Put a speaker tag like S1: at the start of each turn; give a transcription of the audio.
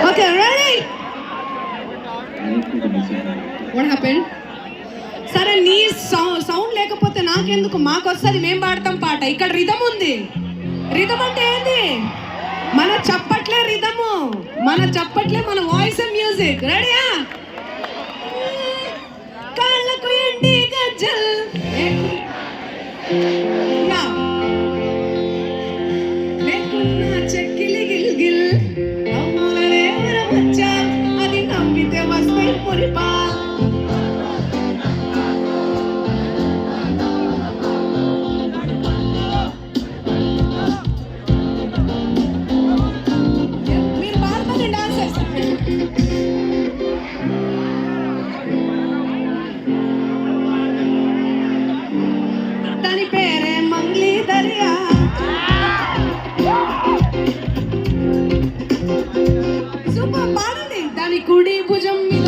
S1: Okay, ready? What happened? సరే నీ sound లేకపోతే నాకెందుకు, మాకు వస్తుంది, మేము పాడతాం పాట. ఇక్కడ రిధం ఉంది. రిధం అంటే ఏంది? మన చప్పట్లే రిధము, మన చప్పట్లే మన వాయిస్ మ్యూజిక్. రెడీయా? కాళ్ళకు ఎండి గజ్జల్ లేకున్నా చెక్కిలి గిల్గిల్ నవ్వులనే వచ్చా, అది నమ్మితే వస్తాయి పురిపా. దాని పేరే మంగ్లీ దరియా. సూపర్, పాడండి. దాని కుడి భుజం మీద